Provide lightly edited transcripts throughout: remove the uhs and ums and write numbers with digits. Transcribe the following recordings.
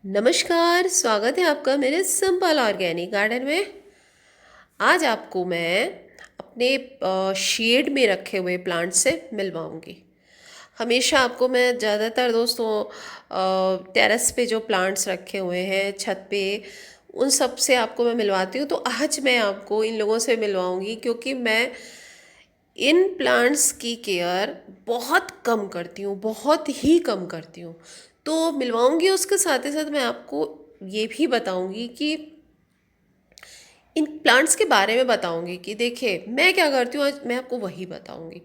नमस्कार, स्वागत है आपका मेरे सिंपल ऑर्गेनिक गार्डन में। आज आपको मैं अपने शेड में रखे हुए प्लांट से मिलवाऊंगी। हमेशा आपको मैं ज़्यादातर दोस्तों टेरेस पे जो प्लांट्स रखे हुए हैं छत पे, उन सब से आपको मैं मिलवाती हूँ। तो आज मैं आपको इन लोगों से मिलवाऊंगी क्योंकि मैं इन प्लांट्स की केयर बहुत कम करती हूँ, बहुत ही कम करती हूँ। तो मिलवाऊंगी, उसके साथ ही साथ मैं आपको ये भी बताऊंगी कि इन प्लांट्स के बारे में बताऊंगी कि देखिए मैं क्या करती हूँ। आज मैं आपको वही बताऊंगी।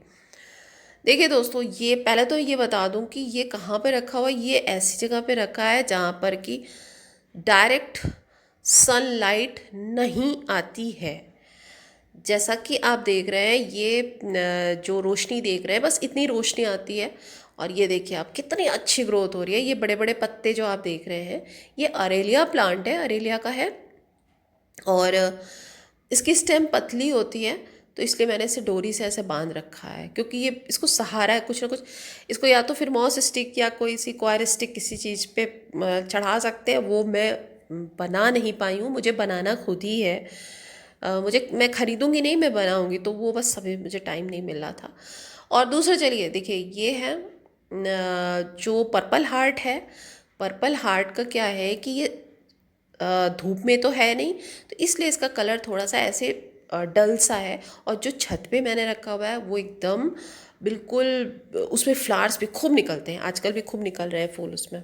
देखिए दोस्तों, ये पहले तो ये बता दूं कि ये कहाँ पे रखा हुआ है। ये ऐसी जगह पे रखा है जहाँ पर कि डायरेक्ट सनलाइट नहीं आती है। जैसा कि आप देख रहे हैं, ये जो रोशनी देख रहे हैं, बस इतनी रोशनी आती है। और ये देखिए आप, कितनी अच्छी ग्रोथ हो रही है। ये बड़े बड़े पत्ते जो आप देख रहे हैं, ये अरेलिया प्लांट है, अरेलिया का है। और इसकी स्टेम पतली होती है, तो इसलिए मैंने इसे डोरी से ऐसे बांध रखा है क्योंकि ये इसको सहारा है कुछ ना कुछ। इसको या तो फिर मॉस स्टिक या कोई सी क्वायर स्टिक किसी चीज़ पे चढ़ा सकते हैं। वो मैं बना नहीं पाई हूँ, मुझे बनाना खुद ही है। मुझे, मैं खरीदूंगी नहीं, मैं बनाऊंगी। तो वो बस अभी मुझे टाइम नहीं मिल रहा था। और दूसरा, चलिए देखिए, ये है जो पर्पल हार्ट है। पर्पल हार्ट का क्या है कि ये धूप में तो है नहीं, तो इसलिए इसका कलर थोड़ा सा ऐसे डल सा है। और जो छत पे मैंने रखा हुआ है वो एकदम बिल्कुल, उसमें फ्लावर्स भी खूब निकलते हैं, आजकल भी खूब निकल रहे हैं फूल उसमें।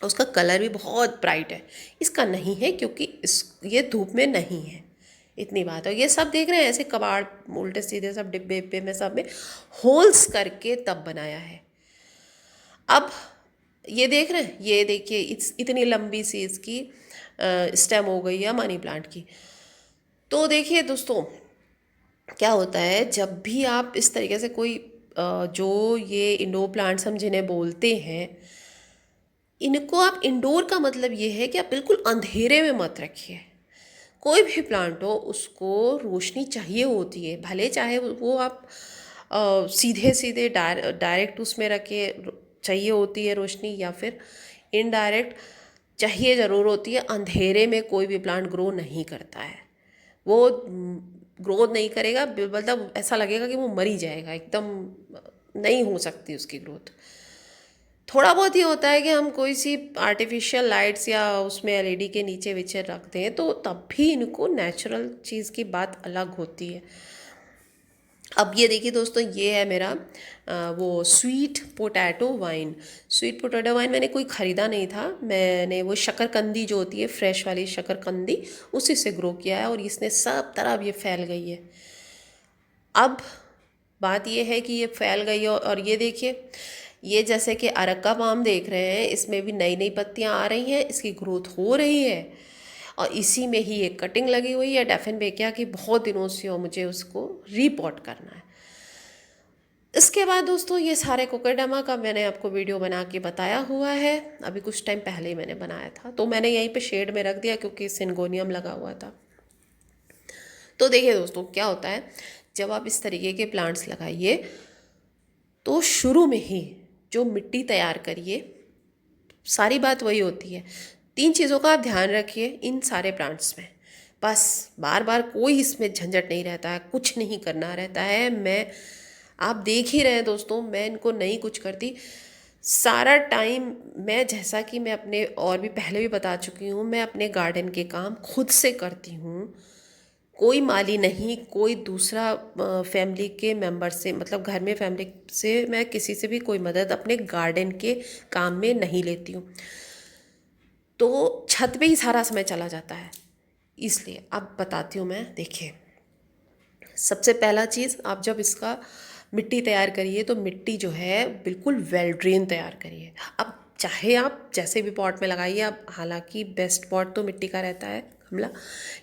उसका कलर भी बहुत ब्राइट है। इसका नहीं है क्योंकि इस ये धूप में नहीं है, इतनी बात है। ये सब देख रहे हैं ऐसे कबाड़ उल्टे सीधे सब डिब्बे डिब्बे में, सब में होल्स करके तब बनाया है। अब ये देख रहे हैं, ये देखिए इतनी लंबी सी इसकी स्टेम हो गई है मनी प्लांट की। तो देखिए दोस्तों, क्या होता है जब भी आप इस तरीके से कोई जो ये इंडोर प्लांट्स हम जिन्हें बोलते हैं, इनको आप, इंडोर का मतलब ये है कि आप बिल्कुल अंधेरे में मत रखिए। कोई भी प्लांट हो उसको रोशनी चाहिए होती है, भले चाहे वो आप सीधे सीधे डायरेक्ट उसमें रखे, चाहिए होती है रोशनी, या फिर इनडायरेक्ट चाहिए ज़रूर होती है। अंधेरे में कोई भी प्लांट ग्रो नहीं करता है। वो ग्रोथ नहीं करेगा, मतलब ऐसा लगेगा कि वो मर ही जाएगा एकदम, नहीं हो सकती उसकी ग्रोथ। थोड़ा बहुत ये होता है कि हम कोई सी आर्टिफिशियल लाइट्स या उसमें एलईडी के नीचे विचे रखते हैं, तो तब भी इनको नेचुरल चीज़ की बात अलग होती है। अब ये देखिए दोस्तों, ये है मेरा वो sweet potato wine. Sweet potato wine मैंने कोई ख़रीदा नहीं था, मैंने वो शकरकंदी जो होती है, फ्रेश वाली शकरकंदी, उसी से ग्रो किया है। और इसने सब तरफ ये फैल गई है। अब बात ये है कि ये फैल गई है। और ये देखिए, ये जैसे कि अरक्का पाम देख रहे हैं, इसमें भी नई नई पत्तियां आ रही हैं, इसकी ग्रोथ हो रही है। और इसी में ही एक कटिंग लगी हुई है डेफिनबेकिया की, बहुत दिनों से, और मुझे उसको रीपॉट करना है। इसके बाद दोस्तों, ये सारे कोकोडामा का मैंने आपको वीडियो बना के बताया हुआ है, अभी कुछ टाइम पहले ही मैंने बनाया था। तो मैंने यहीं पे शेड में रख दिया क्योंकि सिंगोनियम लगा हुआ था। तो देखिए दोस्तों, क्या होता है जब आप इस तरीके के प्लांट्स लगाइए, तो शुरू में ही जो मिट्टी तैयार करिए, सारी बात वही होती है। 3 चीज़ों का आप ध्यान रखिए इन सारे प्लांट्स में। बस बार बार कोई इसमें झंझट नहीं रहता है, कुछ नहीं करना रहता है। मैं, आप देख ही रहे हैं दोस्तों, मैं इनको नहीं कुछ करती। सारा टाइम मैं, जैसा कि मैं अपने और भी पहले भी बता चुकी हूँ, मैं अपने गार्डन के काम खुद से करती हूँ। कोई माली नहीं, कोई दूसरा फैमिली के मेंबर से, मतलब घर में फैमिली से मैं किसी से भी कोई मदद अपने गार्डन के काम में नहीं लेती हूँ। तो छत पे ही सारा समय चला जाता है। इसलिए अब बताती हूँ मैं। देखिए, सबसे पहला चीज़, आप जब इसका मिट्टी तैयार करिए तो मिट्टी जो है बिल्कुल वेल ड्रेन तैयार करिए। अब चाहे आप जैसे भी पॉट में लगाइए, अब हालांकि बेस्ट पॉट तो मिट्टी का रहता है, गमला,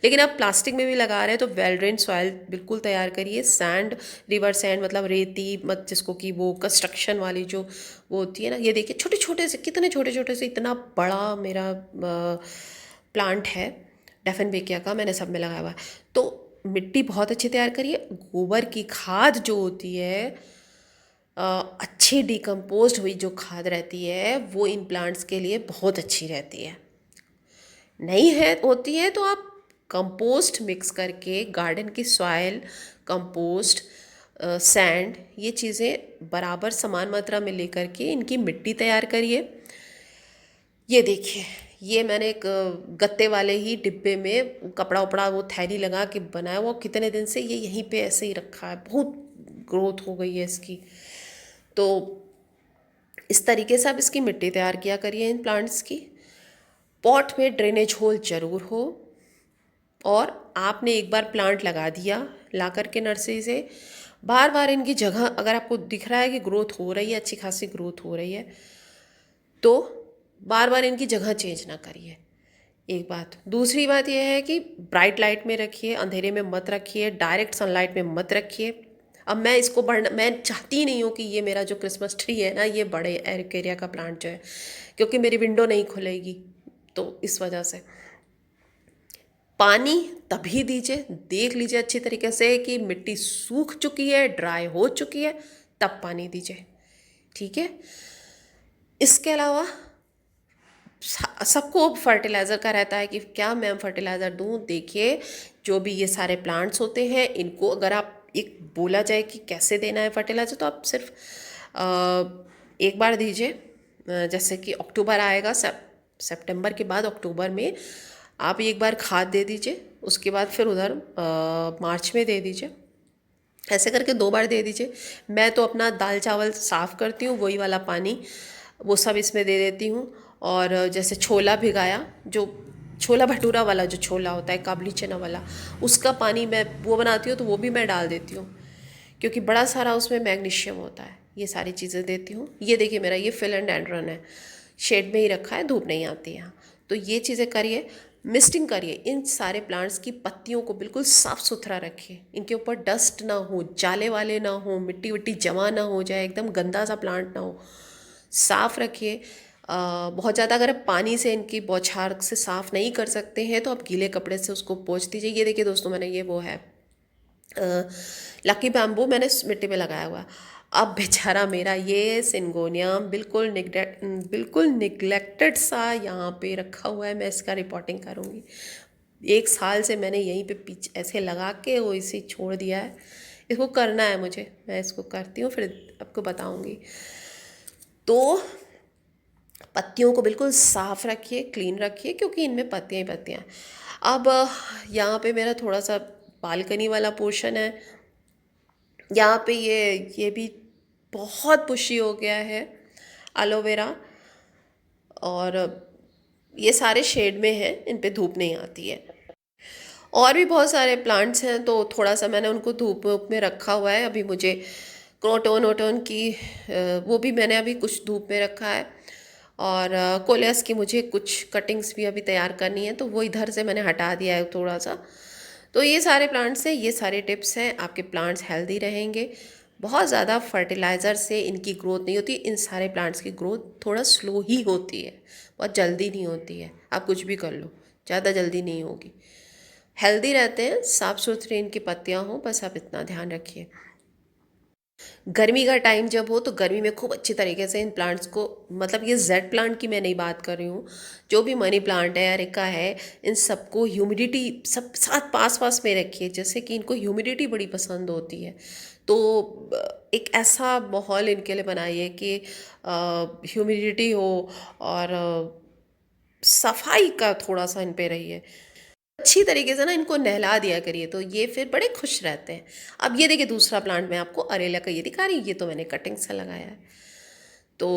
लेकिन आप प्लास्टिक में भी लगा रहे हैं तो वेल ड्रेन सॉइल बिल्कुल तैयार करिए। सैंड, रिवर सैंड, मतलब रेती मत, जिसको कि वो कंस्ट्रक्शन वाली जो वो होती है ना। ये देखिए छोटे छोटे से, कितने छोटे छोटे से इतना बड़ा मेरा प्लांट है डेफिनबेकिया का, मैंने सब में लगाया हुआ है। तो मिट्टी बहुत अच्छी तैयार करिए। गोबर की खाद जो होती है, अच्छी डिकम्पोज्ड हुई जो खाद रहती है वो इन प्लांट्स के लिए बहुत अच्छी रहती है। नहीं है होती है तो आप कंपोस्ट मिक्स करके गार्डन की सॉइल, कंपोस्ट, सैंड, ये चीज़ें बराबर समान मात्रा में लेकर के इनकी मिट्टी तैयार करिए। ये देखिए, ये मैंने एक गत्ते वाले ही डिब्बे में कपड़ा उपड़ा वो थैली लगा के बनाया हुआ, कितने दिन से ये यहीं पे ऐसे ही रखा है, बहुत ग्रोथ हो गई है इसकी। तो इस तरीके से आप इसकी मिट्टी तैयार किया करिए इन प्लांट्स की। पॉट में ड्रेनेज होल ज़रूर हो, और आपने एक बार प्लांट लगा दिया ला करके नर्सरी से, बार बार इनकी जगह अगर आपको दिख रहा है कि ग्रोथ हो रही है, अच्छी खासी ग्रोथ हो रही है, तो बार बार इनकी जगह चेंज ना करिए। एक बात, दूसरी बात यह है कि ब्राइट लाइट में रखिए, अंधेरे में मत रखिए, डायरेक्ट सनलाइट में मत रखिए। अब मैं इसको बढ़ना, मैं चाहती नहीं हूँ कि ये मेरा जो क्रिसमस ट्री है ना, ये बड़े एरिकेरिया का प्लांट जो है, क्योंकि मेरी विंडो नहीं खुलेगी, तो इस वजह से पानी तभी दीजिए, देख लीजिए अच्छी तरीके से कि मिट्टी सूख चुकी है, ड्राई हो चुकी है, तब पानी दीजिए, ठीक है। इसके अलावा सबको फर्टिलाइज़र का रहता है कि क्या मैम फर्टिलाइज़र दूँ। देखिए, जो भी ये सारे प्लांट्स होते हैं इनको अगर आप एक बोला जाए कि कैसे देना है फर्टिलाइज़र, तो आप सिर्फ एक बार दीजिए। जैसे कि अक्टूबर आएगा, सितंबर के बाद अक्टूबर में आप एक बार खाद दे दीजिए, उसके बाद फिर उधर मार्च में दे दीजिए, ऐसे करके 2 बार दे दीजिए। मैं तो अपना दाल चावल साफ़ करती हूँ, वही वाला पानी वो सब इसमें दे देती हूँ। और जैसे छोला भिगाया, जो छोला भटूरा वाला जो छोला होता है, काबली चना वाला, उसका पानी मैं वो बनाती हूँ, तो वो भी मैं डाल देती हूँ, क्योंकि बड़ा सारा उसमें मैग्नीशियम होता है। ये सारी चीज़ें देती हूँ। ये देखिए, मेरा ये फिलेंडेंड्रन है, शेड में ही रखा है, धूप नहीं आती यहाँ। तो ये चीज़ें करिए, मिस्टिंग करिए, इन सारे प्लांट्स की पत्तियों को बिल्कुल साफ़ सुथरा रखिए, इनके ऊपर डस्ट ना हो, जाले वाले ना हो, मिट्टी विट्टी जमा ना हो जाए, एकदम गंदा सा प्लांट ना हो, साफ़ रखिए। बहुत ज़्यादा अगर आप पानी से इनकी बौछार से साफ़ नहीं कर सकते हैं, तो आप गीले कपड़े से उसको पोंछ दीजिए। ये देखिए दोस्तों, मैंने ये वो है लकी बैम्बू मैंने मिट्टी में लगाया हुआ। अब बेचारा मेरा ये सिंगोनियम बिल्कुल निगलेक्टेड सा यहाँ पे रखा हुआ है। मैं इसका रिपोर्टिंग करूँगी। 1 साल से मैंने यहीं पे पीछे ऐसे लगा के वो इसे छोड़ दिया है। इसको करना है मुझे, मैं इसको करती हूँ, फिर आपको बताऊँगी। तो पत्तियों को बिल्कुल साफ़ रखिए, क्लीन रखिए, क्योंकि इनमें पत्तियाँ ही पत्तियाँ हैं। अब यहाँ पे मेरा थोड़ा सा बालकनी वाला पोर्शन है, यहाँ पे ये भी बहुत बुशी हो गया है एलोवेरा, और ये सारे शेड में हैं, इन पे धूप नहीं आती है। और भी बहुत सारे प्लांट्स हैं, तो थोड़ा सा मैंने उनको धूप वूप में रखा हुआ है। अभी मुझे क्रोटोन वोटोन की वो भी मैंने अभी कुछ धूप में रखा है, और कोलियस की मुझे कुछ कटिंग्स भी अभी तैयार करनी है, तो वो इधर से मैंने हटा दिया है थोड़ा सा। तो ये सारे प्लांट्स हैं, ये सारे टिप्स हैं, आपके प्लांट्स हेल्दी रहेंगे। बहुत ज़्यादा फर्टिलाइज़र से इनकी ग्रोथ नहीं होती। इन सारे प्लांट्स की ग्रोथ थोड़ा स्लो ही होती है, बहुत जल्दी नहीं होती है। आप कुछ भी कर लो, ज़्यादा जल्दी नहीं होगी। हेल्दी रहते हैं, साफ़ सुथरी इनकी पत्तियाँ हों, बस आप इतना ध्यान रखिए। गर्मी का टाइम जब हो, तो गर्मी में खूब अच्छी तरीके से इन प्लांट्स को, मतलब ये जेड प्लांट की मैं नहीं बात कर रही हूँ, जो भी मनी प्लांट है, अरेका है, इन सबको ह्यूमिडिटी सब साथ पास पास में रखिए, जैसे कि इनको ह्यूमिडिटी बड़ी पसंद होती है। तो एक ऐसा माहौल इनके लिए बनाइए कि ह्यूमिडिटी हो, और सफाई का थोड़ा सा इन पे रहिए। अच्छी तरीके से ना इनको नहला दिया करिए, तो ये फिर बड़े खुश रहते हैं। अब ये देखिए, दूसरा प्लांट मैं आपको अरेला का ये दिखा रही हूँ, ये तो मैंने कटिंग से लगाया है। तो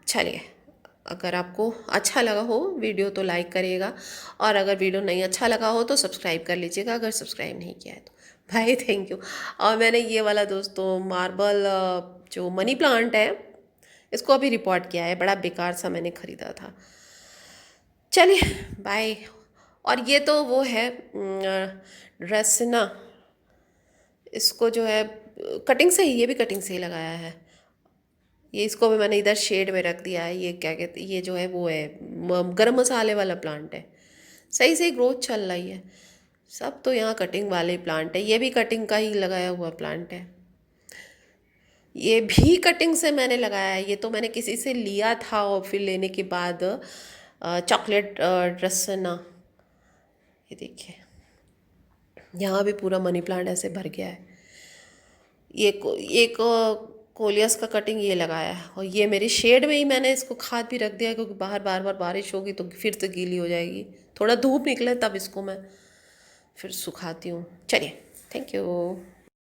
चलिए, अगर आपको अच्छा लगा हो वीडियो तो लाइक करिएगा, और अगर वीडियो नहीं अच्छा लगा हो तो सब्सक्राइब कर लीजिएगा, अगर सब्सक्राइब नहीं किया है तो। भाई थैंक यू। और मैंने ये वाला दोस्तों मार्बल जो मनी प्लांट है, इसको अभी रिपोर्ट किया है, बड़ा बेकार सा मैंने ख़रीदा था। चलिए, बाय। और ये तो वो है ड्रेसिना, इसको जो है कटिंग से ही, ये भी कटिंग से ही लगाया है। ये इसको भी मैंने इधर शेड में रख दिया है। ये क्या कहते हैं, ये जो है वो है गरम मसाले वाला प्लांट है, सही से ग्रोथ चल रही है। सब तो यहाँ कटिंग वाले प्लांट है, ये भी कटिंग का ही लगाया हुआ प्लांट है। ये भी कटिंग से मैंने लगाया है, ये तो मैंने किसी से लिया था और फिर लेने के बाद चॉकलेट ड्रेस से ना। ये देखिए यहाँ भी पूरा मनी प्लांट ऐसे भर गया है। कोलियस का कटिंग ये लगाया है, और ये मेरी शेड में ही मैंने इसको खाद भी रख दिया, क्योंकि बाहर बार बार बारिश होगी तो फिर से गीली हो जाएगी। थोड़ा धूप निकले तब इसको मैं फिर सुखाती हूँ। चलिए, थैंक यू।